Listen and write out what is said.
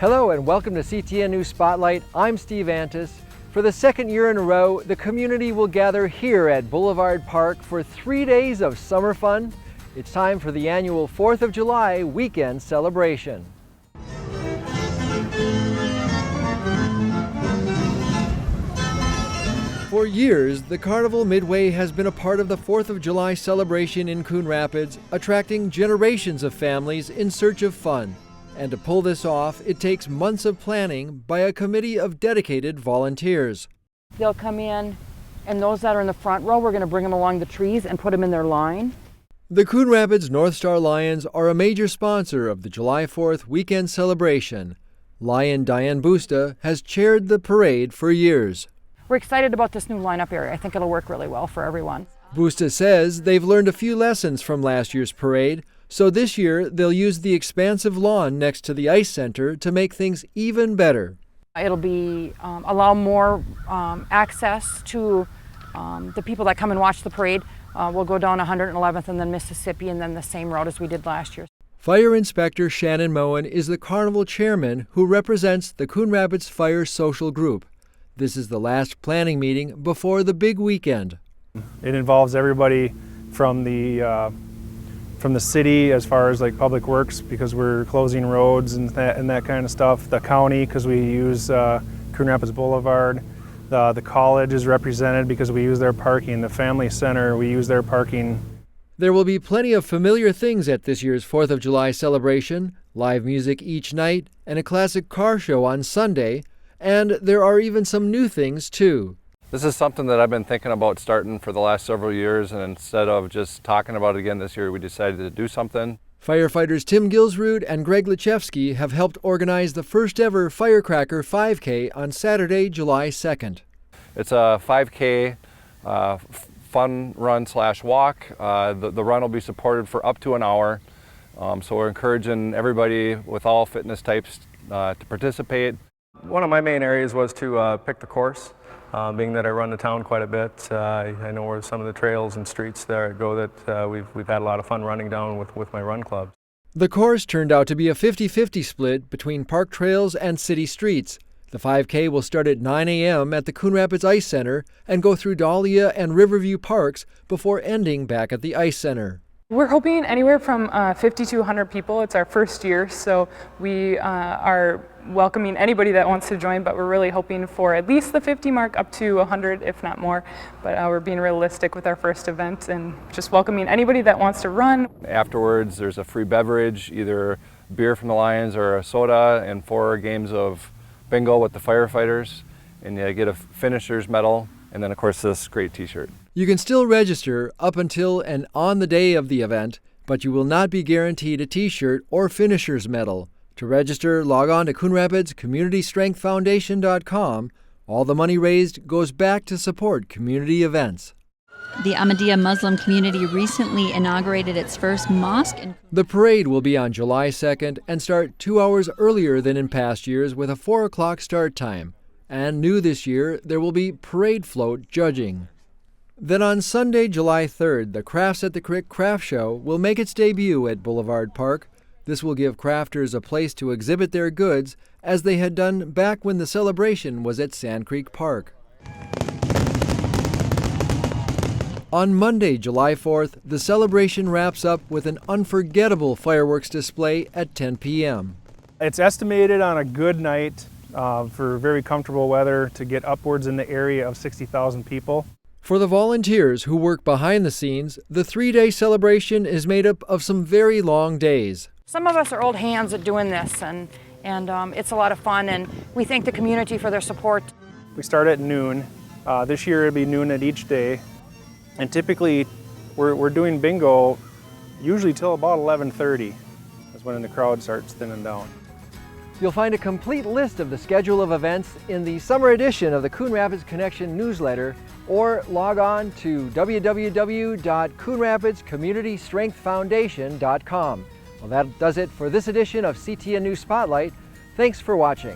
Hello and welcome to CTN News Spotlight. I'm Steve Antus. For the second year in a row, the community will gather here at Boulevard Park for 3 days of summer fun. It's time for the annual 4th of July weekend celebration. For years, the Carnival Midway has been a part of the 4th of July celebration in Coon Rapids, attracting generations of families in search of fun. And to pull this off, it takes months of planning by a committee of dedicated volunteers. They'll come in, and those that are in the front row, we're going to bring them along the trees and put them in their line. The Coon Rapids North Star Lions are a major sponsor of the July 4th weekend celebration. Lion Diane Busta has chaired the parade for years. We're excited about this new lineup area. I think it'll work really well for everyone. Busta says they've learned a few lessons from last year's parade, so this year they'll use the expansive lawn next to the ice center to make things even better. It'll be allow more access to the people that come and watch the parade. We'll go down 111th and then Mississippi and then the same route as we did last year. Fire Inspector Shannon Moen is the Carnival chairman who represents the Coon Rapids Fire Social Group. This is the last planning meeting before the big weekend. It involves everybody from the city as far as like public works, because we're closing roads and that kind of stuff. The county, because we use Coon Rapids Boulevard. The college is represented because we use their parking. The family center, we use their parking. There will be plenty of familiar things at this year's 4th of July celebration, live music each night, and a classic car show on Sunday. And there are even some new things too. This is something that I've been thinking about starting for the last several years, and instead of just talking about it again this year, we decided to do something. Firefighters Tim Gilsrud and Greg Lachevsky have helped organize the first ever Firecracker 5K on Saturday, July 2nd. It's a 5K fun run/walk. The run will be supported for up to an hour, so we're encouraging everybody with all fitness types to participate. One of my main areas was to pick the course. Being that I run the town quite a bit, I know where some of the trails and streets there go that we've had a lot of fun running down with my run club. The course turned out to be a 50-50 split between park trails and city streets. The 5K will start at 9 a.m. at the Coon Rapids Ice Center and go through Dahlia and Riverview Parks before ending back at the Ice Center. We're hoping anywhere from 50 to 100 people. It's our first year, so we are welcoming anybody that wants to join, but we're really hoping for at least the 50 mark, up to 100 if not more. But we're being realistic with our first event and just welcoming anybody that wants to run. Afterwards, there's a free beverage, either beer from the Lions or a soda, and 4 games of bingo with the firefighters, and you get a finisher's medal, and then of course this great t-shirt. You can still register up until and on the day of the event, but you will not be guaranteed a t-shirt or finisher's medal. To register, log on to Coon Rapids CommunityStrengthFoundation.com. All the money raised goes back to support community events. The AHMADIYYA Muslim community recently inaugurated its first mosque. The parade will be on July 2nd and start 2 hours earlier than in past years with a 4 o'clock start time. And new this year, there will be parade float judging. Then on Sunday, July 3rd, the Crafts at the Creek Craft Show will make its debut at Boulevard Park. This will give crafters a place to exhibit their goods, as they had done back when the celebration was at Sand Creek Park. On Monday, July 4th, the celebration wraps up with an unforgettable fireworks display at 10 p.m. It's estimated on a good night for very comfortable weather to get upwards in the area of 60,000 people. For the volunteers who work behind the scenes, the 3-day celebration is made up of some very long days. Some of us are old hands at doing this, and it's a lot of fun, and we thank the community for their support. We start at noon. This year it'll be noon at each day, and typically we're doing bingo usually till about 11:30. That's when the crowd starts thinning down. You'll find a complete list of the schedule of events in the summer edition of the Coon Rapids Connection newsletter, or log on to www.coonrapidscommunitystrengthfoundation.com. Well, that does it for this edition of CTN News Spotlight. Thanks for watching.